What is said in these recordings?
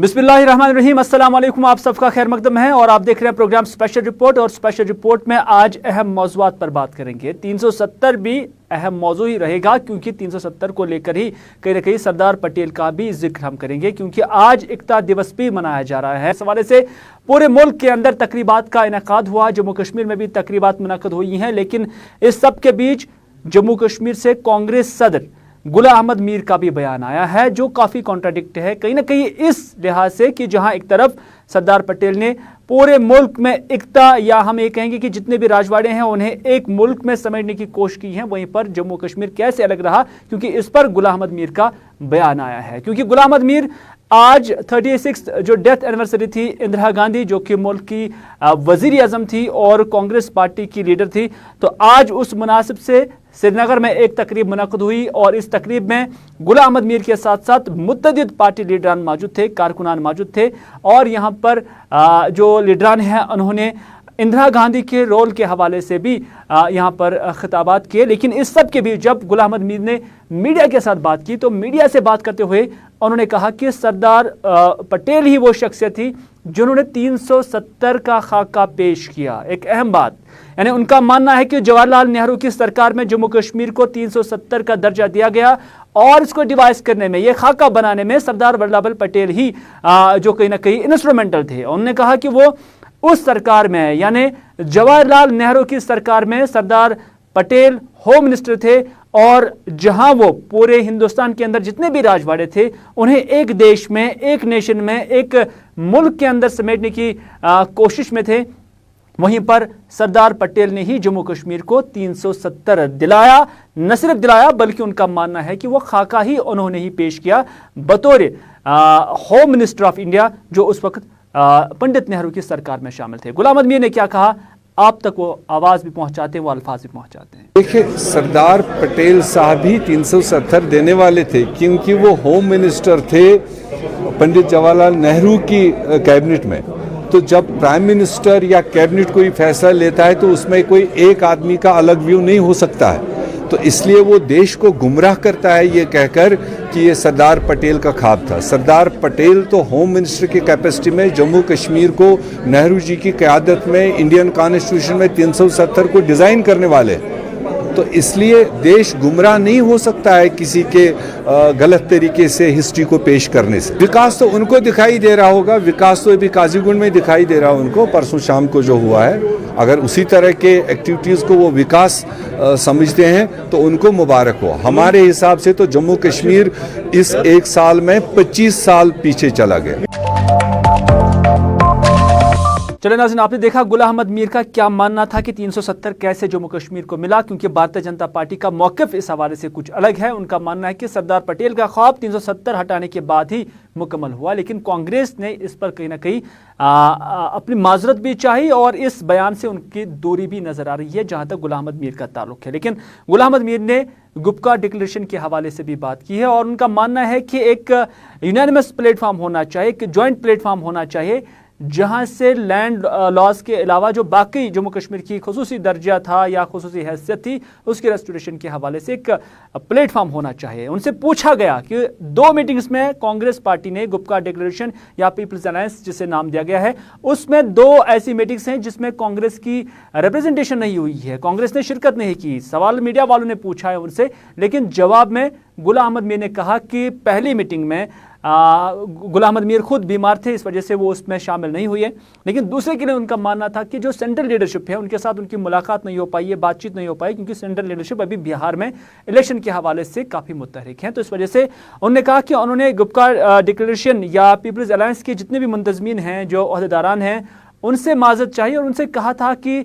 बिस्मिल्लाहिर्रहमानिर्रहीम, अस्सलाम वालेकुम। आप सबका खैर मकदम है और आप देख रहे हैं प्रोग्राम स्पेशल रिपोर्ट। और स्पेशल रिपोर्ट में आज अहम मौज़ूआत पर बात करेंगे। 370 भी अहम मौजू ही रहेगा, क्योंकि 370 को लेकर ही कहीं ना कहीं सरदार पटेल का भी जिक्र हम करेंगे, क्योंकि आज एकता दिवस भी मनाया जा रहा है। इस हवाले से पूरे मुल्क के अंदर तकरीबात का इनेकाद हुआ, जम्मू कश्मीर में भी तकरीबात मुनक्कद हुई हैं। लेकिन इस सब के बीच जम्मू कश्मीर से कांग्रेस सदर गुलाम अहमद मीर का भी बयान आया है, जो काफ़ी कॉन्ट्राडिक्ट है कहीं ना कहीं इस लिहाज से कि जहां एक तरफ सरदार पटेल ने पूरे मुल्क में एकता, या हम ये कहेंगे कि जितने भी राजवाड़े हैं उन्हें एक मुल्क में समेटने की कोशिश की है, वहीं पर जम्मू कश्मीर कैसे अलग रहा, क्योंकि इस पर गुलाम अहमद मीर का बयान आया है। क्योंकि गुलाम अहमद मीर आज 36 जो डेथ एनिवर्सरी थी इंदिरा गांधी, जो कि मुल्क की वजीर आजम थी और कांग्रेस पार्टी की लीडर थी, तो आज उस मुनासिब से श्रीनगर में एक तकरीब मुनक्कद हुई और इस तकरीब में गुलाम अहमद मीर के साथ साथ मुतअद्दिद पार्टी लीडरान मौजूद थे, कारकुनान मौजूद थे। और यहाँ पर जो लीडरान हैं उन्होंने इंदिरा गांधी के रोल के हवाले से भी यहाँ पर खिताबात किए। लेकिन इस सब के बीच जब गुलाम अहमद मीर ने मीडिया के साथ बात की, तो मीडिया से बात करते हुए उन्होंने कहा कि सरदार पटेल ही वो शख्सियत थी जिन्होंने 370 का खाका पेश किया। एक अहम बात, यानी उनका मानना है कि जवाहरलाल नेहरू की सरकार में जम्मू कश्मीर को 370 का दर्जा दिया गया और इसको डिवाइस करने में, ये खाका बनाने में सरदार वल्लभ भाई पटेल ही जो कहीं ना कहीं इंस्ट्रूमेंटल थे। उन्होंने कहा कि वो उस सरकार में, यानी जवाहरलाल नेहरू की सरकार में सरदार पटेल होम मिनिस्टर थे और जहां वो पूरे हिंदुस्तान के अंदर जितने भी राजवाड़े थे उन्हें एक देश में, एक नेशन में, एक मुल्क के अंदर समेटने की कोशिश में थे। वहीं पर सरदार पटेल ने ही जम्मू कश्मीर को 370 दिलाया। न सिर्फ दिलाया बल्कि उनका मानना है कि वो खाका ही उन्होंने ही पेश किया बतौर होम मिनिस्टर ऑफ इंडिया, जो उस वक्त पंडित नेहरू की सरकार में शामिल थे। गुलाम अहमद मीर ने क्या कहा, आप तक वो आवाज भी पहुंचाते हैं, वो अल्फाज भी पहुंचाते हैं। देखिए, सरदार पटेल साहब ही 370 देने वाले थे, क्योंकि वो होम मिनिस्टर थे पंडित जवाहरलाल नेहरू की कैबिनेट में। तो जब प्राइम मिनिस्टर या कैबिनेट कोई फैसला लेता है तो उसमें कोई एक आदमी का अलग व्यू नहीं हो सकता है। तो इसलिए वो देश को गुमराह करता है ये कहकर कि ये सरदार पटेल का ख्वाब था। सरदार पटेल तो होम मिनिस्टर की कैपेसिटी में जम्मू कश्मीर को नेहरू जी की क़यादत में इंडियन कॉन्स्टिट्यूशन में 370 को डिज़ाइन करने वाले। तो इसलिए देश गुमराह नहीं हो सकता है किसी के गलत तरीके से हिस्ट्री को पेश करने से। विकास तो उनको दिखाई दे रहा होगा, विकास तो अभी काजीगुंड में दिखाई दे रहा है उनको, परसों शाम को जो हुआ है। अगर उसी तरह के एक्टिविटीज़ को वो विकास समझते हैं तो उनको मुबारक हो। हमारे हिसाब से तो जम्मू कश्मीर इस एक साल में 25 साल पीछे चला गया। चले नाज़रीन, आपने देखा गुलाम अहमद मीर का क्या मानना था कि 370 कैसे जम्मू कश्मीर को मिला, क्योंकि भारतीय जनता पार्टी का मौक़िफ़ इस हवाले से कुछ अलग है। उनका मानना है कि सरदार पटेल का ख्वाब 370 हटाने के बाद ही मुकम्मल हुआ। लेकिन कांग्रेस ने इस पर कहीं ना कहीं अपनी माजरत भी चाही और इस बयान से उनकी दूरी भी नज़र आ रही है जहाँ तक गुलाम अहमद मीर का ताल्लुक है। लेकिन गुलाम अहमद मीर ने गुपका डिक्लेरेशन के हवाले से भी बात की है और उनका मानना है कि एक यूनानिमस प्लेटफॉर्म होना चाहिए, एक जॉइंट प्लेटफॉर्म होना चाहिए, जहां से लैंड लॉज के अलावा जो बाकी जम्मू कश्मीर की खुसूसी दर्जा था या खुसूसी हैसियत थी, उसके रेस्टोरेशन के हवाले से एक प्लेटफॉर्म होना चाहिए। उनसे पूछा गया कि 2 मीटिंग्स में कांग्रेस पार्टी ने गुपका डिक्लेरेशन या पीपल्स अलायंस जिसे नाम दिया गया है, उसमें 2 ऐसी मीटिंग्स हैं जिसमें कांग्रेस की रिप्रेजेंटेशन नहीं हुई है, कांग्रेस ने शिरकत नहीं की। सवाल मीडिया वालों ने पूछा है उनसे, लेकिन जवाब में गुलाम अहमद मीर ने कहा कि पहली मीटिंग में गुलाम अहमद मीर खुद बीमार थे, इस वजह से वो उसमें शामिल नहीं हुए। लेकिन दूसरे के लिए उनका मानना था कि जो सेंट्रल लीडरशिप है उनके साथ उनकी मुलाकात नहीं हो पाई है, बातचीत नहीं हो पाई, क्योंकि सेंट्रल लीडरशिप अभी बिहार में इलेक्शन के हवाले से काफ़ी मुतहरिक हैं। तो इस वजह से उन्होंने कहा कि उन्होंने गुपका डिक्लेरेशन या पीपल्स अलायंस के जितने भी मुंतजमीन हैं, जो अहदेदारान हैं, उनसे माजरत चाहिए और उनसे कहा था कि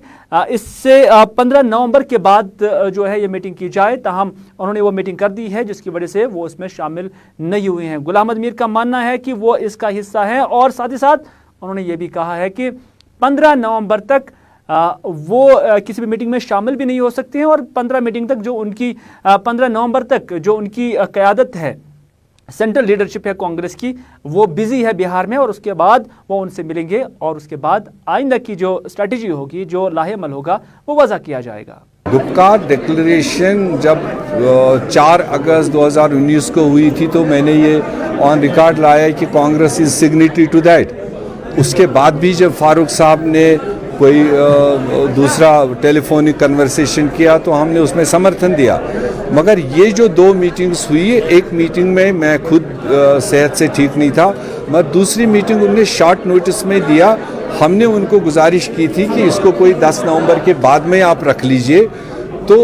इससे 15 नवंबर के बाद जो है ये मीटिंग की जाए। ताहम उन्होंने वो मीटिंग कर दी है, जिसकी वजह से वो उसमें शामिल नहीं हुए हैं। गुलाम अहमद मीर का मानना है कि वो इसका हिस्सा है और साथ ही साथ उन्होंने ये भी कहा है कि 15 नवंबर तक वो किसी भी मीटिंग में शामिल भी नहीं हो सकते हैं और 15 मीटिंग तक जो उनकी 15 नवंबर तक जो उनकी क़यादत है, सेंट्रल लीडरशिप है कांग्रेस की, वो बिजी है बिहार में और उसके बाद वो उनसे मिलेंगे और उसके बाद आइंदा की जो स्ट्रैटेजी होगी, जो लाहेमल होगा, वो वज़ा किया जाएगा। गुपकार डिक्लेरेशन जब 4 अगस्त 2019 को हुई थी तो मैंने ये ऑन रिकॉर्ड लाया कि Congress is signatory to that. उसके बाद भी जब फारूक साहब ने कोई दूसरा टेलीफोनिक कन्वर्सेशन किया तो हमने उसमें समर्थन दिया। मगर ये जो 2 मीटिंग्स हुई, एक मीटिंग में मैं खुद सेहत से ठीक नहीं था, मगर दूसरी मीटिंग उन्होंने शॉर्ट नोटिस में दिया। हमने उनको गुजारिश की थी कि इसको कोई 10 नवंबर के बाद में आप रख लीजिए। तो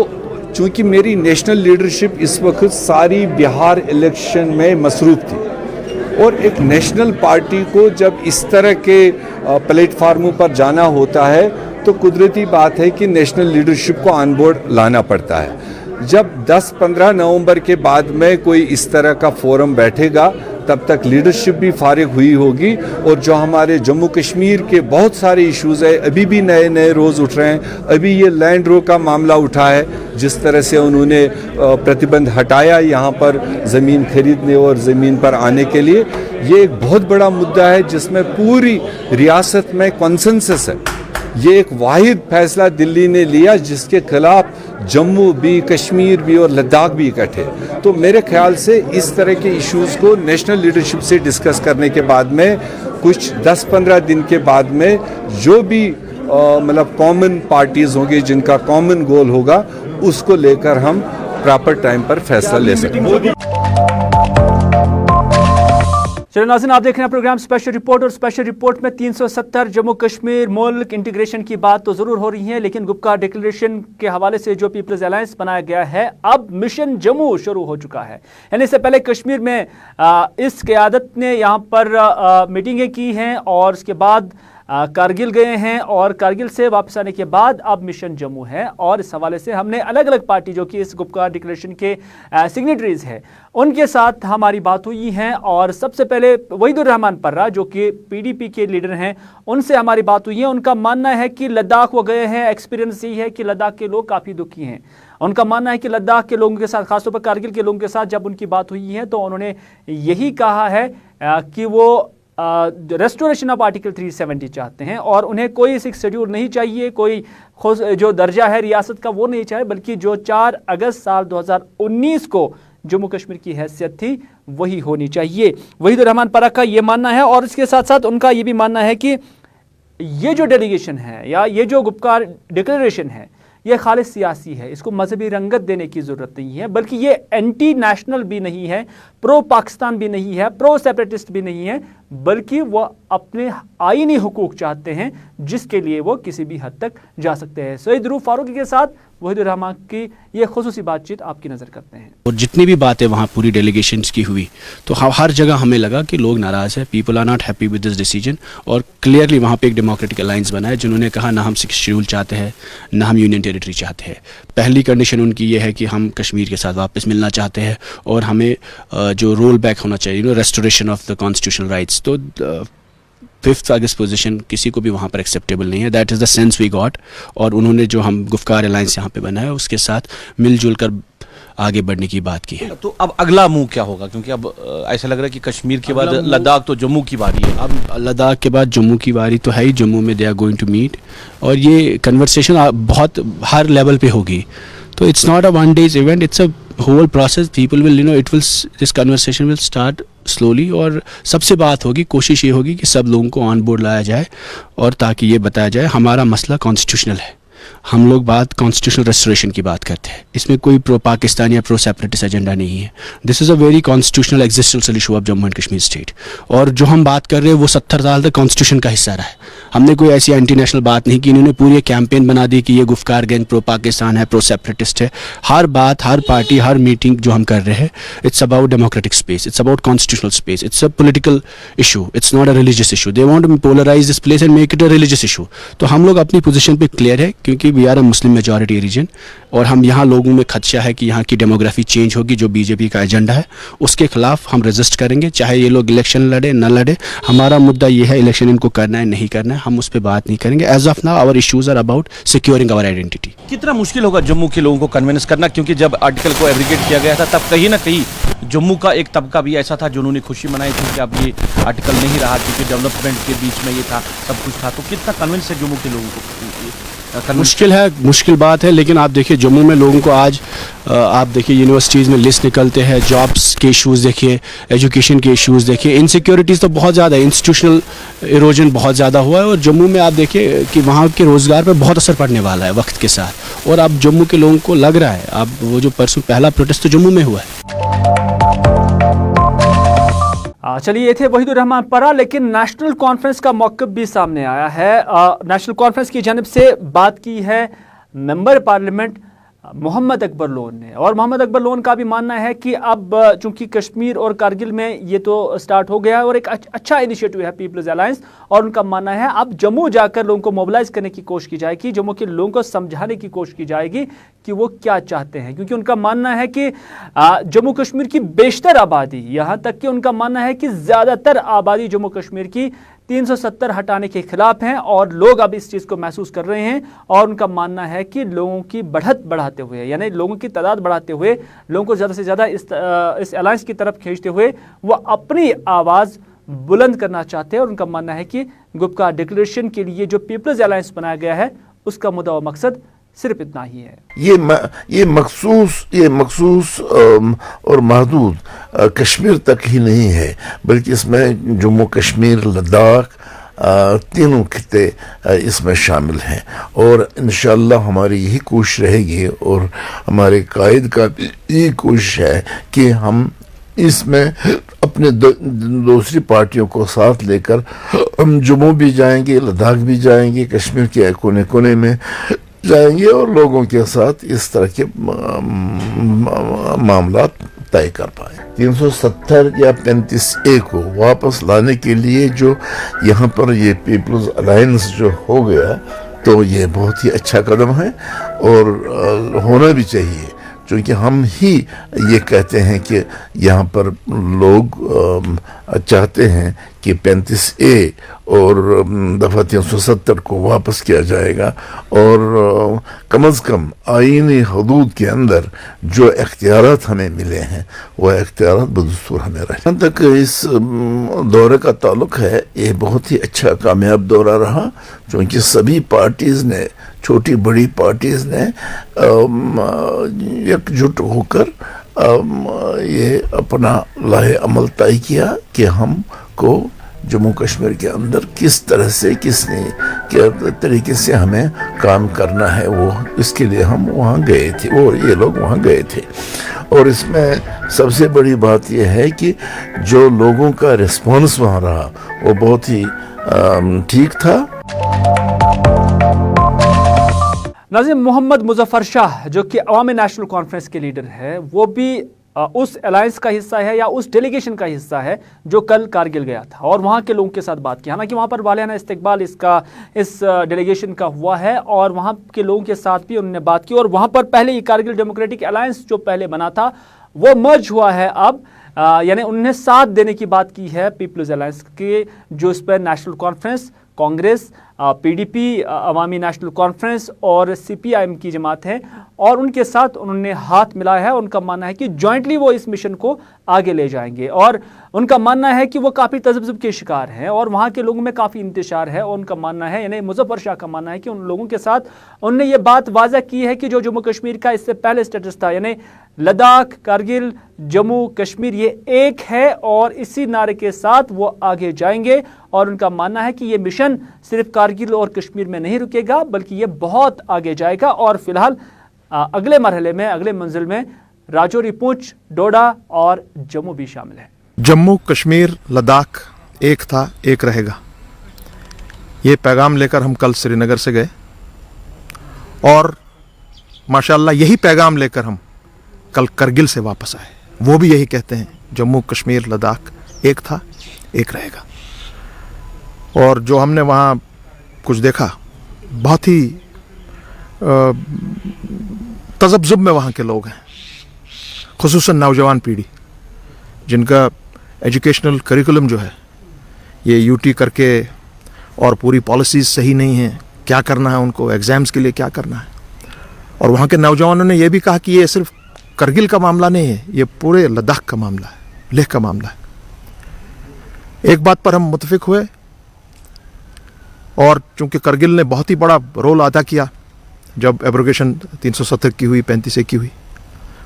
चूँकि मेरी नेशनल लीडरशिप इस वक्त सारी बिहार इलेक्शन में मसरूफ़ थी और एक नेशनल पार्टी को जब इस तरह के प्लेटफार्मों पर जाना होता है तो कुदरती बात है कि नेशनल लीडरशिप को ऑन बोर्ड लाना पड़ता है। जब 10-15 नवंबर के बाद में कोई इस तरह का फोरम बैठेगा तब तक लीडरशिप भी फारिग हुई होगी और जो हमारे जम्मू कश्मीर के बहुत सारे इश्यूज़ है अभी भी नए नए रोज़ उठ रहे हैं। अभी ये लैंड रो का मामला उठा है, जिस तरह से उन्होंने प्रतिबंध हटाया यहाँ पर ज़मीन खरीदने और ज़मीन पर आने के लिए, ये एक बहुत बड़ा मुद्दा है जिसमें पूरी रियासत में कॉन्सेंसस है। ये एक वाहिद फैसला दिल्ली ने लिया जिसके खिलाफ जम्मू भी, कश्मीर भी और लद्दाख भी इकट्ठे। तो मेरे ख्याल से इस तरह के इश्यूज़ को नेशनल लीडरशिप से डिस्कस करने के बाद में कुछ 10-15 दिन के बाद में जो भी मतलब कॉमन पार्टीज़ होंगी जिनका कॉमन गोल होगा उसको लेकर हम प्रॉपर टाइम पर फैसला ले सकेंगे। चलिए नाज़रीन, आप देख रहे हैं प्रोग्राम स्पेशल रिपोर्ट और स्पेशल रिपोर्ट में 370 जम्मू कश्मीर मुल्क इंटीग्रेशन की बात तो ज़रूर हो रही है, लेकिन गुपकार डिक्लेरेशन के हवाले से जो पीपल्स अलायंस बनाया गया है अब मिशन जम्मू शुरू हो चुका है। यानी इससे पहले कश्मीर में इस क़यादत ने यहाँ पर मीटिंगें की हैं और उसके बाद कारगिल गए हैं और कारगिल से वापस आने के बाद अब मिशन जम्मू है। और इस हवाले से हमने अलग अलग पार्टी जो कि इस गुपकार डिक्लेरेशन के सिग्नेटरीज हैं उनके साथ हमारी बात हुई है। और सबसे पहले वहीदुर रहमान पर्रा जो कि पीडीपी के लीडर हैं उनसे हमारी बात हुई है। उनका मानना है कि लद्दाख वो गए हैं, एक्सपीरियंस यही है कि लद्दाख के लोग काफ़ी दुखी हैं। उनका मानना है कि लद्दाख के लोगों के साथ, खासतौर पर कारगिल के लोगों के साथ जब उनकी बात हुई है तो उन्होंने यही कहा है कि वो रेस्टोरेशन ऑफ आर्टिकल 370 चाहते हैं और उन्हें कोई सिक्स शेड्यूल नहीं चाहिए, कोई जो दर्जा है रियासत का वो नहीं चाहिए, बल्कि जो 4 अगस्त साल 2019 को जम्मू कश्मीर की हैसियत थी वही होनी चाहिए। वहीदुर रहमान पर्रा का ये मानना है। और इसके साथ साथ उनका ये भी मानना है कि ये जो डेलीगेशन है या ये जो गुपकार डिक्लेरेशन है ये खालिस सियासी है, इसको मजहबी रंगत देने की ज़रूरत नहीं है, बल्कि ये एंटी नेशनल भी नहीं है, प्रो पाकिस्तान भी नहीं है, प्रो सेपरेटिस्ट भी नहीं है, बल्कि वो अपने आईनी हुकूक चाहते हैं जिसके लिए वो किसी भी हद तक जा सकते हैं। सईद रूफ फारूकी के साथ वहीदुर रहमान की ये खुसूसी बातचीत आपकी नज़र करते हैं। और जितनी भी बातें वहाँ पूरी डेलीगेशंस की हुई तो हर जगह हमें लगा कि लोग नाराज़ हैं, people are not happy with this decision. और क्लियरली वहाँ पे एक डेमोक्रेटिक अलायंस बना है जिन्होंने कहा ना हम 6 शेड्यूल चाहते हैं ना हम यूनियन टेरिटरी चाहते हैं। पहली कंडीशन उनकी ये है कि हम कश्मीर के साथ वापस मिलना चाहते हैं और हमें जो रोल बैक होना चाहिए, restoration of the constitutional rights. तो 5 अगस्त पोजीशन किसी को भी वहाँ पर एक्सेप्टेबल नहीं है। That is the sense we got. और उन्होंने जो हम गुफ्कार अलायंस यहाँ पे बनाया उसके साथ मिलजुल कर आगे बढ़ने की बात की है। तो अब अगला मूव क्या होगा, क्योंकि अब ऐसा लग रहा है कि कश्मीर के बाद लद्दाख तो जम्मू की बारी है। अब लद्दाख के बाद जम्मू की बारी तो है ही, जम्मू में they are going to meet और ये कन्वर्सेशन बहुत हर लेवल पे होगी। तो it's not a one days event, it's a whole process. People will this conversation will start slowly और सबसे बात होगी, कोशिश ये होगी कि सब लोगों को ऑन बोर्ड लाया जाए और ताकि ये बताया जाए हमारा मसला कॉन्स्टिट्यूशनल है। हम लोग बात कॉन्स्टिट्यूशनल रेस्टोरेशन की बात करते हैं, इसमें कोई प्रो पाकिस्तान या प्रो सेपरेटिस्ट एजेंडा नहीं है। This is a very constitutional existential issue of Jammu and Kashmir state. और जो हम बात कर रहे हैं वो 70 साल तक कॉन्स्टिट्यूशन का हिस्सा रहा है। हमने कोई ऐसी एंटी नेशनल बात नहीं की। इन्होंने पूरी कैंपेन बना दी कि ये गुफ्कार गैंग प्रो पाकिस्तान है, प्रो सेपरेटिस्ट है। हर बात, हर पार्टी, हर मीटिंग जो हम कर रहे हैं, it's about democratic space, it's about constitutional space, it's a political issue, it's not a religious issue. They want to polarise this place and make it a religious issue. तो हम लोग अपनी position पे क्लियर है क्योंकि we are a Muslim majority region और हम यहाँ लोगों में खदशा है कि यहाँ की डेमोग्राफी चेंज होगी। जो बीजेपी का एजेंडा है उसके खिलाफ हम रेजिस्ट करेंगे, चाहे ये लोग इलेक्शन लड़े न लड़े। हमारा मुद्दा ये है इलेक्शन इनको करना है नहीं करना है, हम उस पर बात नहीं करेंगे। As of now our issues are about securing our identity. कितना मुश्किल होगा जम्मू के लोगों को कन्विंस करना, क्योंकि जब आर्टिकल को एब्रिगेट किया गया था तब कहीं ना कहीं जम्मू का एक तबका भी ऐसा था जिन्होंने खुशी मनाई थी कि अब ये आर्टिकल नहीं रहा क्योंकि डेवलपमेंट के बीच में ये था, सब कुछ था। तो कितना कन्विंस है जम्मू के लोगों को मुश्किल बात है, लेकिन आप देखिए जम्मू में लोगों को आज आप देखिए यूनिवर्सिटीज़ में लिस्ट निकलते हैं, जॉब्स के इश्यूज़ देखिए, एजुकेशन के इश्यूज़ देखिए, इनसिक्योरिटीज़ तो बहुत ज़्यादा है, इंस्टीट्यूशनल इरोजन बहुत ज़्यादा हुआ है, और जम्मू में आप देखिए कि वहाँ के रोज़गार पर बहुत असर पड़ने वाला है वक्त के साथ। और अब जम्मू के लोगों को लग रहा है, अब वो जो परसों पहला प्रोटेस्ट तो जम्मू में हुआ है। चलिए, ये थे वहीदुर रहमान परा, लेकिन नेशनल कॉन्फ्रेंस का मौक़िफ़ भी सामने आया है। नेशनल कॉन्फ्रेंस की जानिब से बात की है मेंबर पार्लियामेंट मोहम्मद अकबर लोन ने, और मोहम्मद अकबर लोन का भी मानना है कि अब चूंकि कश्मीर और कारगिल में ये तो स्टार्ट हो गया है और एक अच्छा इनिशिएटिव है पीपल्स अलायंस, और उनका मानना है अब जम्मू जाकर लोगों को मोबिलाइज करने की कोशिश की जाएगी, जम्मू के लोगों को समझाने की कोशिश की जाएगी कि वो क्या चाहते हैं, क्योंकि उनका मानना है कि जम्मू कश्मीर की बेशतर आबादी, यहाँ तक कि उनका मानना है कि ज़्यादातर आबादी जम्मू कश्मीर की 370 हटाने के खिलाफ हैं, और लोग अब इस चीज़ को महसूस कर रहे हैं। और उनका मानना है कि लोगों की बढ़त बढ़ाते हुए, यानी लोगों की तादाद बढ़ाते हुए, लोगों को ज़्यादा से ज़्यादा इस अलायंस की तरफ खींचते हुए वो अपनी आवाज़ बुलंद करना चाहते हैं। और उनका मानना है कि गुपकार डिक्लेरेशन के लिए जो पीपल्स अलायंस बनाया गया है उसका मुद्दा और मकसद सिर्फ इतना ही है। ये मखसूस और महदूद कश्मीर तक ही नहीं है, बल्कि इसमें जम्मू कश्मीर, लद्दाख, तीनों खिते इसमें शामिल हैं। और इंशाअल्लाह हमारी यही कोशिश रहेगी, और हमारे कायद का भी यही कोशिश है कि हम इसमें अपने दूसरी पार्टियों को साथ लेकर हम जम्मू भी जाएंगे, लद्दाख भी जाएंगे, कश्मीर के कोने कोने में जाएंगे, और लोगों के साथ इस तरह के मामला तय कर पाए। 370 या 35A को वापस लाने के लिए जो यहाँ पर ये पीपल्स अलायंस जो हो गया, तो ये बहुत ही अच्छा कदम है और होना भी चाहिए, क्योंकि हम ही ये कहते हैं कि यहाँ पर लोग चाहते हैं कि 35A और दफ़ा 370 को वापस किया जाएगा, और कम अज़ कम आईनी हदूद के अंदर जो इख्तियारात हमें मिले हैं वो इख्तियारात बदस्तूर हमें रहे। जहाँ तक इस दौरे का ताल्लुक़ है, ये बहुत ही अच्छा कामयाब दौरा रहा, क्योंकि सभी पार्टीज़ ने, छोटी बड़ी पार्टीज़ ने एकजुट होकर ये अपना लाहे अमल तय किया कि हमको जम्मू कश्मीर के अंदर किस तरह से, किसने क्या तरीके से हमें काम करना है, वो इसके लिए हम वहाँ गए थे, और ये लोग वहाँ गए थे। और इसमें सबसे बड़ी बात यह है कि जो लोगों का रिस्पॉन्स वहाँ रहा वो बहुत ही ठीक था। नाज़िम, मोहम्मद मुजफ्फर शाह जो कि अवामी नेशनल कॉन्फ्रेंस के लीडर है, वो भी उस अलायंस का हिस्सा है या उस डेलीगेशन का हिस्सा है जो कल कारगिल गया था और वहाँ के लोगों के साथ बात की। हालांकि वहाँ पर वालियाना इस्तकबाल इस डेलीगेशन का हुआ है, और वहाँ के लोगों के साथ भी उन्होंने बात की, और वहाँ पर पहले ही कारगिल डेमोक्रेटिक अलायंस जो पहले बना था वो मर्ज हुआ है अब, यानी उन्होंने साथ देने की बात की है पीपल्स अलायंस के, जो इस पर नेशनल कॉन्फ्रेंस, कांग्रेस, PDP, अवामी नेशनल कॉन्फ्रेंस और CPIM की जमात है, और उनके साथ उन्होंने हाथ मिलाया है। उनका मानना है कि जॉइंटली वो इस मिशन को आगे ले जाएंगे, और उनका मानना है कि वो काफ़ी तज़ब्ज़ुब के शिकार हैं और वहाँ के लोगों में काफ़ी इंतशार है। और उनका मानना है, यानी मुजफ्फर शाह का मानना है कि उन लोगों के साथ उन्होंने ये बात वाज़ह की है कि जो जम्मू कश्मीर का इससे पहले स्टेटस था, यानी लद्दाख, कारगिल, जम्मू कश्मीर, ये एक है, और इसी नारे के साथ वो आगे जाएंगे। और उनका मानना है कि ये मिशन सिर्फ कारगिल और कश्मीर में नहीं रुकेगा, बल्कि ये बहुत आगे जाएगा, और फिलहाल अगले मरहले में, अगले मंजिल में राजौरी, पुंछ, डोडा और जम्मू भी शामिल है। जम्मू कश्मीर लद्दाख एक था, एक रहेगा, ये पैगाम लेकर हम कल श्रीनगर से गए, और माशाअल्लाह यही पैगाम लेकर हम कल करगिल से वापस आए। वो भी यही कहते हैं, जम्मू कश्मीर लद्दाख एक था, एक रहेगा। और जो हमने वहाँ कुछ देखा, बहुत ही तज़ब्ज़ुब में वहाँ के लोग हैं, खुसूसन नौजवान पीढ़ी, जिनका एजुकेशनल करिकुलम जो है ये UT करके, और पूरी पॉलिसीज़ सही नहीं है, क्या करना है उनको, एग्ज़ाम्स के लिए क्या करना है। और वहाँ के नौजवानों ने यह भी कहा कि ये सिर्फ करगिल का मामला नहीं है, ये पूरे लद्दाख का मामला है, लेह का मामला है। एक बात पर हम मुत्तफिक हुए, और चूंकि करगिल ने बहुत ही बड़ा रोल अदा किया जब एब्रोगेशन 370 की हुई, 35A की हुई,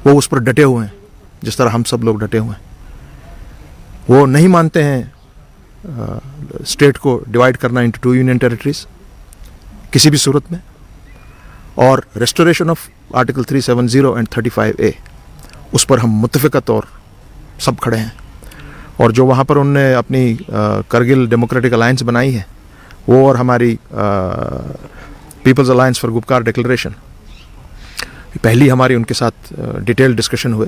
वो उस पर डटे हुए हैं, जिस तरह हम सब लोग डटे हुए हैं। वो नहीं मानते हैं स्टेट को डिवाइड करना इंटू 2 यूनियन टेरिटरीज किसी भी सूरत में, और restoration of article 370 and 35A, उस पर हम मुत्तफ़िक़त और सब खड़े हैं। और जो वहाँ पर उन्होंने अपनी करगिल डेमोक्रेटिक अलायंस बनाई है, वो और हमारी people's alliance for Gupkar declaration, पहली हमारी उनके साथ डिटेल डिस्कशन हुए,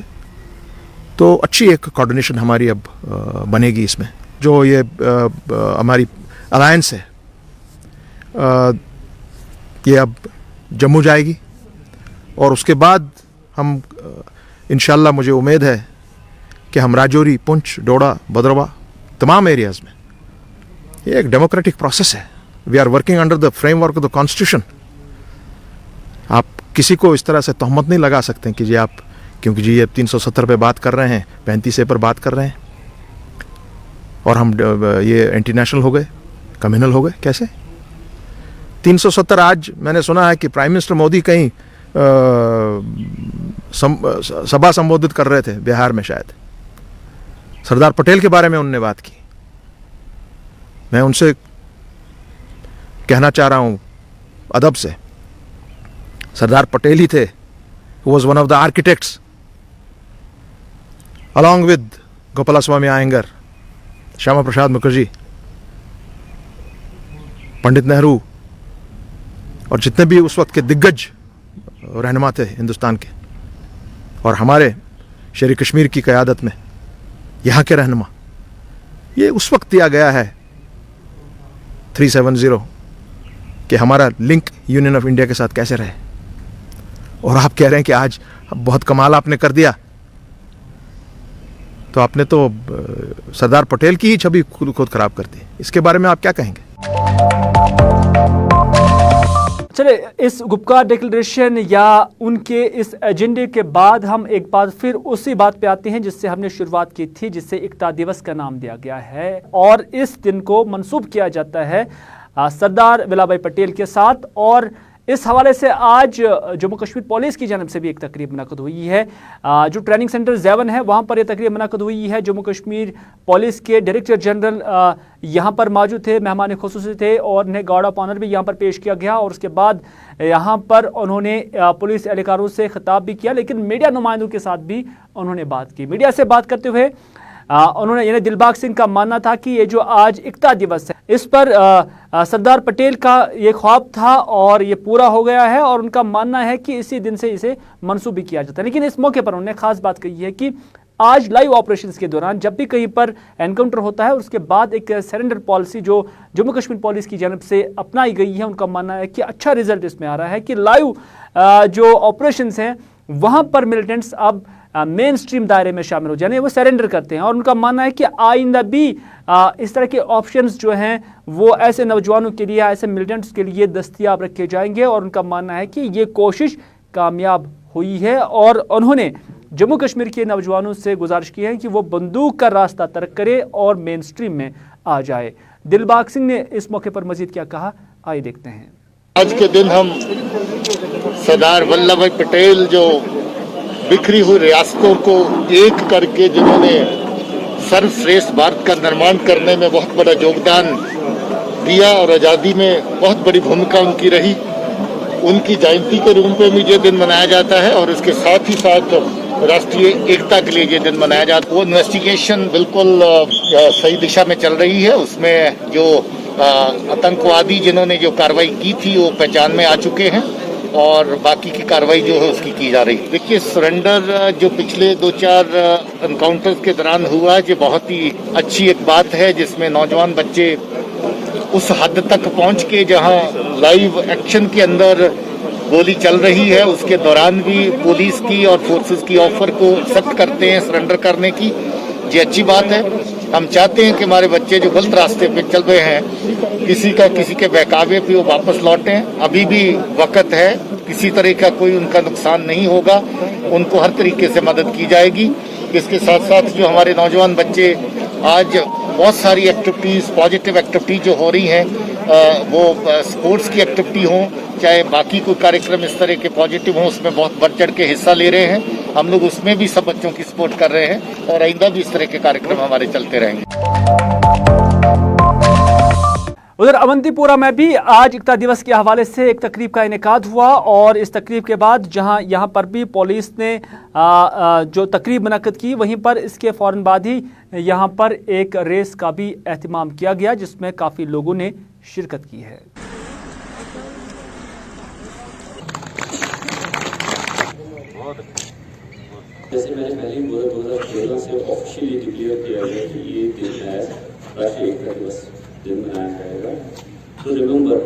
तो अच्छी एक कोऑर्डिनेशन हमारी अब बनेगी इसमें। जो ये हमारी अलायंस है, ये अब जम्मू जाएगी, और उसके बाद हम इंशाल्लाह, मुझे उम्मीद है कि हम राजौरी, पुंछ, डोडा, भद्रवा, तमाम एरियाज़ में, ये एक डेमोक्रेटिक प्रोसेस है। We are working under the framework of the constitution. आप किसी को इस तरह से तहमत नहीं लगा सकते कि जी आप, क्योंकि जी ये 370 पे बात कर रहे हैं, 35A पर बात कर रहे हैं, और हम ये एंटी नेशनल हो गए, कम्युनल हो गए। कैसे 370? आज मैंने सुना है कि प्राइम मिनिस्टर मोदी कहीं सभा संबोधित कर रहे थे बिहार में, शायद सरदार पटेल के बारे में उन्होंने बात की। मैं उनसे कहना चाह रहा हूं अदब से, सरदार पटेल ही थे, who was one of the architects along with Gopalaswamy Iyengar, Shyama Prasad Mukherjee, Pandit Nehru, और जितने भी उस वक्त के दिग्गज रहनुमा थे हिंदुस्तान के, और हमारे शेर कश्मीर की क़यादत में यहाँ के रहनुमा। ये उस वक्त दिया गया है 370 कि हमारा लिंक यूनियन ऑफ इंडिया के साथ कैसे रहे, और आप कह रहे हैं कि आज बहुत कमाल आपने कर दिया। तो आपने तो सरदार पटेल की ही छवि खुद खराब कर दी। इसके बारे में आप क्या कहेंगे? चले, इस गुपकार डिक्लेरेशन या उनके इस एजेंडे के बाद हम एक बार फिर उसी बात पे आते हैं जिससे हमने शुरुआत की थी, जिससे एकता दिवस का नाम दिया गया है, और इस दिन को मंसूब किया जाता है सरदार वल्लभ भाई पटेल के साथ। और इस हवाले से आज जम्मू कश्मीर पुलिस की जानब से भी एक तकरीब मुनक़द हुई है। जो ट्रेनिंग सेंटर ज़ेवन है, वहाँ पर यह तकरीब मुनक़द हुई है। जम्मू कश्मीर पुलिस के डायरेक्टर जनरल यहाँ पर मौजूद थे, मेहमान खुसूसी थे, और उन्हें गार्ड ऑफ ऑनर भी यहाँ पर पेश किया गया। और उसके बाद यहाँ पर उन्होंने पुलिस एहलकारों से खिताब भी किया, लेकिन मीडिया नुमाइंदों के साथ भी उन्होंने बात की। मीडिया से बात करते हुए उन्होंने, यानी दिलबाग सिंह का मानना था कि ये जो आज एकता दिवस है, इस पर सरदार पटेल का ये ख्वाब था और ये पूरा हो गया है, और उनका मानना है कि इसी दिन से इसे मंसूब भी किया जाता है। लेकिन इस मौके पर उन्होंने खास बात कही है कि आज लाइव ऑपरेशंस के दौरान जब भी कहीं पर एनकाउंटर होता है, उसके बाद एक सरेंडर पॉलिसी जो जम्मू कश्मीर पुलिस की जानब से अपनाई गई है, उनका मानना है कि अच्छा रिजल्ट इसमें आ रहा है कि लाइव जो ऑपरेशंस हैं वहाँ पर मिलिटेंट्स अब मेन स्ट्रीम दायरे में शामिल हो जाने, वो सरेंडर करते हैं। और उनका मानना है कि आइंदा भी इस तरह के ऑप्शंस जो हैं वो ऐसे नौजवानों के लिए, ऐसे मिलिटेंट्स के लिए दस्तयाब रखे जाएंगे। और उनका मानना है कि ये कोशिश कामयाब हुई है, और उन्होंने जम्मू कश्मीर के नौजवानों से गुजारिश की है कि वो बंदूक का रास्ता तर्क करे और मेन स्ट्रीम में आ जाए। दिलबाग सिंह ने इस मौके पर मजीद क्या कहा, आइए देखते हैं। आज के दिन हम सरदार वल्लभ भाई पटेल, जो बिखरी हुई रियासतों को एक करके जिन्होंने सर्वश्रेष्ठ भारत का निर्माण करने में बहुत बड़ा योगदान दिया और आज़ादी में बहुत बड़ी भूमिका उनकी रही, उनकी जयंती के रूप में भी ये दिन मनाया जाता है। और इसके साथ ही साथ राष्ट्रीय एकता के लिए ये दिन मनाया जाता है। वो इन्वेस्टिगेशन बिल्कुल सही दिशा में चल रही है। उसमें जो आतंकवादी जिन्होंने जो कार्रवाई की थी वो पहचान में आ चुके हैं, और बाकी की कार्रवाई जो है उसकी की जा रही है। देखिए, सरेंडर जो पिछले 2-4 एनकाउंटर्स के दौरान हुआ, ये बहुत ही अच्छी एक बात है, जिसमें नौजवान बच्चे उस हद तक पहुंच के जहां लाइव एक्शन के अंदर गोली चल रही है, उसके दौरान भी पुलिस की और फोर्सेस की ऑफर को एक्सेप्ट करते हैं सरेंडर करने की। ये अच्छी बात है। हम चाहते हैं कि हमारे बच्चे जो गलत रास्ते पे चल रहे हैं, किसी के बहकावे पे वो वापस लौटें। अभी भी वक्त है, किसी तरह का कोई उनका नुकसान नहीं होगा, उनको हर तरीके से मदद की जाएगी। इसके साथ साथ जो हमारे नौजवान बच्चे आज बहुत सारी एक्टिविटीज़, पॉजिटिव एक्टिविटीज जो हो रही हैं, वो स्पोर्ट्स की एक्टिविटी हो, चाहे बाकी कोई कार्यक्रम इस तरह के पॉजिटिव हों, उसमें बहुत बढ़ चढ़ के हिस्सा ले रहे हैं। हम लोग उसमें भी सब बच्चों की सपोर्ट कर रहे हैं और आइंदा भी इस तरह के कार्यक्रम हमारे चलते रहेंगे। उधर अवंतीपुरा में भी आज एकता दिवस के हवाले से एक तकरीब का इनेकाद हुआ और इस तकरीब के बाद जहां यहाँ पर भी पुलिस ने जो तकरीब मुनक्कद की, वहीं पर इसके फ़ौरन बाद ही यहाँ पर एक रेस का भी एहतमाम किया गया जिसमें काफ़ी लोगों ने शिरकत की है। जैसे मैंने पहले ही बोला, 2013 से ऑफिशियली डिक्लेयर किया गया कि ये दिन है राष्ट्रीय एकता दिवस दिन मनाया जाएगा। तो रिमेंबर।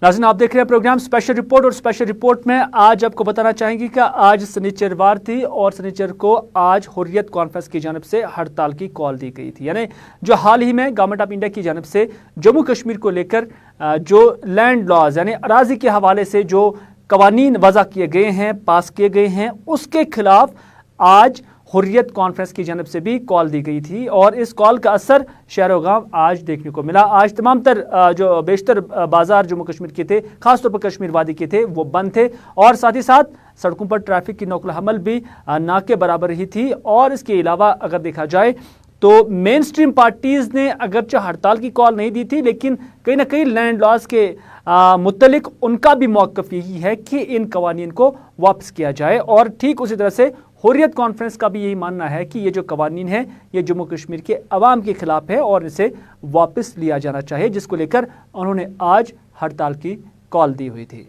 नाज़रीन, आप देख रहे हैं प्रोग्राम स्पेशल रिपोर्ट और स्पेशल रिपोर्ट में आज आपको बताना चाहेंगे कि आज शनिचरवार थी और शनिचर को आज हुर्रियत कॉन्फ्रेंस की जानिब से हड़ताल की कॉल दी गई थी। यानी जो हाल ही में गवर्नमेंट ऑफ इंडिया की जानिब से जम्मू कश्मीर को लेकर जो लैंड लॉज यानी अराजी के हवाले से जो कवानीन वज़ा किए गए हैं, पास किए गए हैं, उसके खिलाफ आज हुर्रियत कॉन्फ्रेंस की जानिब से भी कॉल दी गई थी और इस कॉल का असर शहर गांव आज देखने को मिला। आज तमाम तर जो बेशतर बाजार जम्मू कश्मीर के थे, खासतौर पर कश्मीर वादी के थे, वो बंद थे और साथ ही साथ सड़कों पर ट्रैफिक की नकल हमल भी ना के बराबर ही थी। और इसके अलावा अगर देखा जाए तो मेन स्ट्रीम पार्टीज़ ने अगरचे हड़ताल की कॉल नहीं दी थी, लेकिन कहीं ना कहीं लैंड लॉज के मुतलिक उनका भी मौक़िफ़ यही है कि इन कवानीन को वापस किया जाए। और ठीक उसी तरह से हुर्रियत कॉन्फ्रेंस का भी यही मानना है कि ये जो कवानीन है ये जम्मू कश्मीर के अवाम के खिलाफ है और इसे वापस लिया जाना चाहिए, जिसको लेकर उन्होंने आज हड़ताल की कॉल दी हुई थी।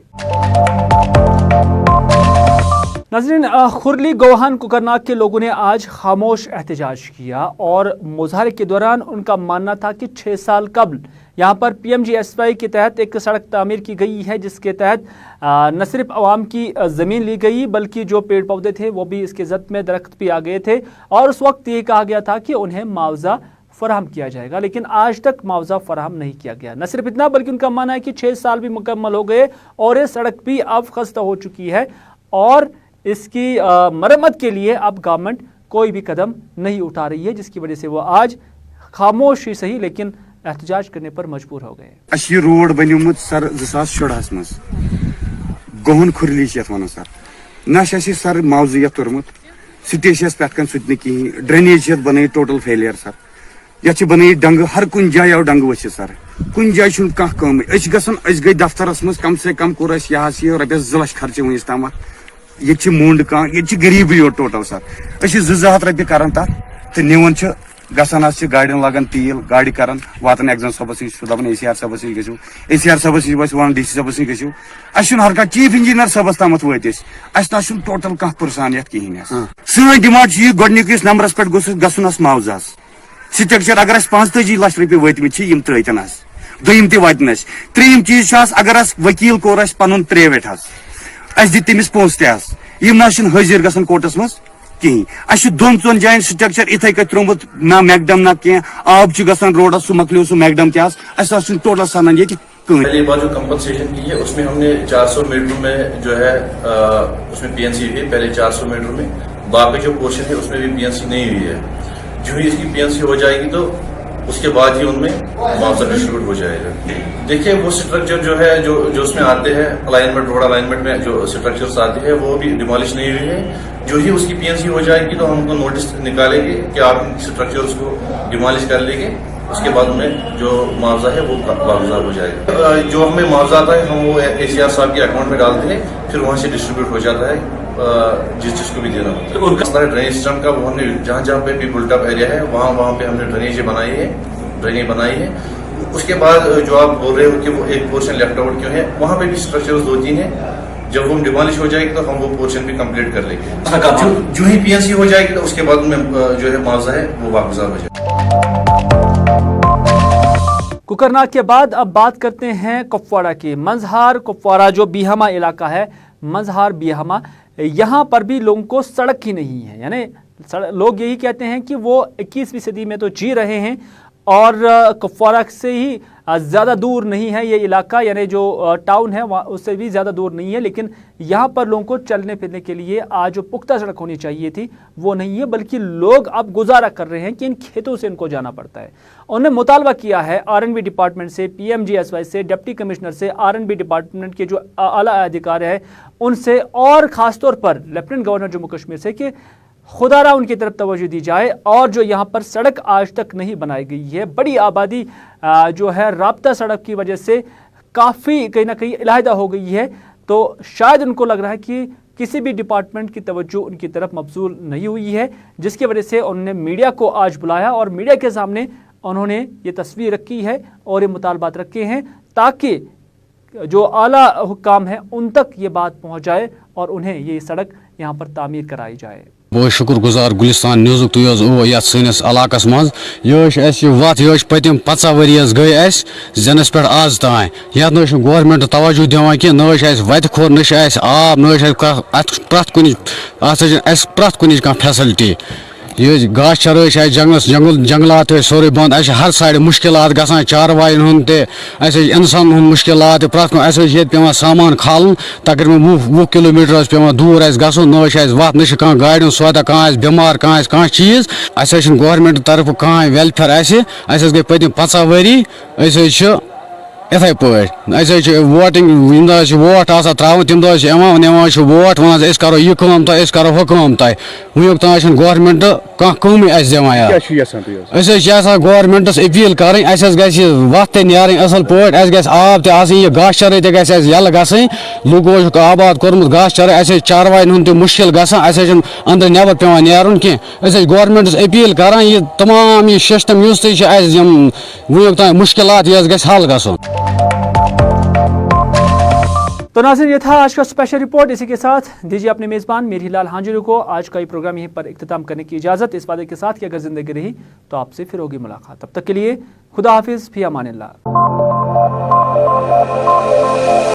नाज़रीन, खुरली गोहान कुकरनाग के लोगों ने आज खामोश एहतजाज किया और मुजाहरे के दौरान उनका मानना था कि 6 साल कबल यहाँ पर PMGSY के तहत एक सड़क तामीर की गई है, जिसके तहत न सिर्फ आवाम की ज़मीन ली गई बल्कि जो पेड़ पौधे थे वो भी इसके ज़द में दरख्त भी आ गए थे और उस वक्त ये कहा गया था कि उन्हें मुआवजा फराहम किया जाएगा, लेकिन आज तक मुआवजा फराहम नहीं किया गया। न सिर्फ इतना बल्कि उनका मानना है कि 6 साल भी मुकम्मल हो गए और ये सड़क भी अब खस्ता हो चुकी है और इसकी मरम्मत के लिए अब गवर्नमेंट कोई भी कदम नहीं उठा रही है, जिसकी वजह से वो आज खामोश ही सही लेकिन एहतजाज करने पर मजबूर हो गए। रोड बनुमुत सर 2014 मज गोहन खुरली वन सर ना सर मुआवजा तुरमुत स्टेज पे पे कहें ड्रेनेज बन टोटल फेलियर सर ये बन डंग हर कुन जाय आव डंग वस सर कुन जाय कम गई दफ्तरस मज कम से कम कोर रपस 2 लाख खर्च वस तम ये मूंड कह ये गरीबी योट टोटल सर 200 रपये कर तो निवन गसान गाड़ियों लगन तेल गाड़ी कर वातान एग्जाम सबस नश दपान ACR सबस नश गो ACR सबस नश वन DC सबस नश गो हर कह चीफ इंजीनियर सबस तम वत ना टोटल कह पुरसानियत कहें सन डिमांड गोडनिकस नंबरस पे गसन मुआवजा स्ट्रक्चर अगर 45 लाख रुपये वतम तन दोम तन त्रीम चीज अगर वकील कोर पन प्राइवेट दित तमिस पोस तम ना हाजिर गसन कोर्टस मज कहीं 2-3 जायन स्ट्रक्चर इथे त्रोमुत ना मैकडम ना कह आब गसान रोडस सह मकलो सह मैकडम तह टोटल सनान ये पहली बार जो कंपनसेशन की है उसमें हमने 400 मीटर में जो है उसमें PNC हुई है, पहले 400 मीटर में, बाकी जो पोर्शन है उसमें भी PNC नहीं हुई है। जो ही इसकी PNC हो जाएगी तो उसके बाद ही उनमें मुआवजा डिस्ट्रीब्यूट हो जाएगा। देखिए वो स्ट्रक्चर जो है जो उसमें आते हैं अलाइनमेंट रोड अलाइनमेंट में जो स्ट्रक्चर्स आते हैं वो भी डिमोलिश नहीं हुई है। जो ही उसकी PNC हो जाएगी तो हम उनको नोटिस निकालेंगे कि आप स्ट्रक्चर्स को डिमोलिश कर लेंगे, उसके बाद उन्हें जो मुआवजा है वो मुआवजा हो जाएगा। जो हमें मुआवजा आता है हम वो ACR साहब के अकाउंट में डालते हैं, फिर वहाँ से डिस्ट्रीब्यूट हो जाता है जिसको भी देना होता है। उनका सारा ड्रेनेज सिस्टम का वो हमने जहाँ पे भी बुल्ट अप एरिया है वहाँ पे हमने ड्रेनेज बनाई है। उसके बाद जो आप बोल रहे हो कि वो एक पोर्शन लेफ्ट आउट क्यों है, वहाँ पे भी स्ट्रक्चर्स 2-3 है। जब वो डिमोलिश हो जाएगी तो हम वो पोर्शन भी कंप्लीट कर लेंगे। जो ही PNC हो जाएगी तो उसके बाद में जो है मुआवजा है वो वापस हो जाएगा। कुकरनाग के बाद अब बात करते हैं कुपवाड़ा की। मंजहार कुपवाड़ा जो बीहमा इलाका है, मंजहार बीहमा, यहाँ पर भी लोगों को सड़क ही नहीं है। यानी लोग यही कहते हैं कि वो 21वीं सदी में तो जी रहे हैं और कुपवाड़ा से ही ज़्यादा दूर नहीं है ये इलाका, यानी जो टाउन है वहाँ उससे भी ज़्यादा दूर नहीं है, लेकिन यहाँ पर लोगों को चलने फिरने के लिए आज जो पुख्ता सड़क होनी चाहिए थी वो नहीं है, बल्कि लोग अब गुजारा कर रहे हैं कि इन खेतों से इनको जाना पड़ता है। उन्होंने मुतालबा किया है आर.एन.बी. डिपार्टमेंट से, PMGSY से, डिप्टी कमिश्नर से, आर.एन.बी. डिपार्टमेंट के जो आला अधिकारी हैं उनसे, और ख़ास तौर पर लेफ्टिनेंट गवर्नर जम्मू कश्मीर से कि खुदारा उनकी तरफ तवज्जो दी जाए। और जो यहाँ पर सड़क आज तक नहीं बनाई गई है, बड़ी आबादी जो है राब्ता सड़क की वजह से काफ़ी कहीं ना कहीं इलाहिदा हो गई है, तो शायद उनको लग रहा है कि किसी भी डिपार्टमेंट की तवज्जो उनकी तरफ मबसूल नहीं हुई है, जिसकी वजह से उन्होंने मीडिया को आज बुलाया और मीडिया के सामने उन्होंने ये तस्वीर रखी है और ये मुतालबात रखे हैं ताकि जो आला हुक्काम है उन तक ये बात पहुँच जाए और उन्हें ये सड़क यहाँ पर तामीर कराई जाए। बहुत शुक्र गुजार गुलिस्तान न्यूज़ तुम ये सैनिस इलाकस मज ये वत ये पतम 50 वरी गई जनस पे आज तान ये गवर्नमेंट तवज्जो दिवान कि न वत खोर न आब न प्रत कुन फैसिलिटी ये घास चर जंगलात सोरे बंद हर साइड मुश्किलात गसान चारवाइन हुंद इंसान मुश्किलात प्रत ये पे सामान खालन तकरीबन 20 किलोमीटर पे दूर गन न वत न गाड़ियों सौदा कह बीमार कह चीज गवर्नमेंट तरफ कह वेलफेयर गई पतम 50 वरी اتھے پہ ووٹنگ ووٹ ترٛاوان تم دۄہ نِوان ووٹ ونان أسۍ کرو یہ کٲم تۄہہِ أسۍ کرو ہُہ کٲم تۄہہِ وٕنیُک تام چھنہٕ گورمنٹ کانٛہہ کٲمٕے اَسہِ دِوان أسۍ چھِ یژھان گورمنٹس أپیٖل کَرٕنۍ اَسہِ حظ گژھِ وَتھ تہِ نیرٕنۍ اَصٕل پٲٹھۍ اَسہِ گژھِ آب تہِ آسٕنۍ یہِ گاسہٕ چرٲے تہِ گژھِ اَسہِ یَلہٕ گژھٕنۍ لُکو چھُکھ آباد کوٚرمُت گاسہٕ چرٲے اَسہِ حظ چاروایَن ہُنٛد تہِ مُشکِل گژھان اَسہِ حظ چھُنہٕ أنٛدرٕ نٮ۪بر پیٚوان نیرُن کینٛہہ أسۍ حظ گورمنٹس أپیٖل کران یہِ تمام یہِ سِسٹم یُس تہِ چھُ اَسہِ یِم وٕنیُک تام مُشکِلات یہِ حظ گژھِ حل گژھُن۔ تو ناظرین یہ تھا آج کا اسپیشل رپورٹ، اسی کے ساتھ دیجیے اپنے میزبان میری ہلال ہانجری کو آج کا یہ پروگرام یہیں پر اختتام کرنے کی اجازت، اس وعدے کے ساتھ کہ اگر زندگی رہی تو آپ سے پھر ہوگی ملاقات۔ تب تک کے لیے خدا حافظ، فی امان اللہ۔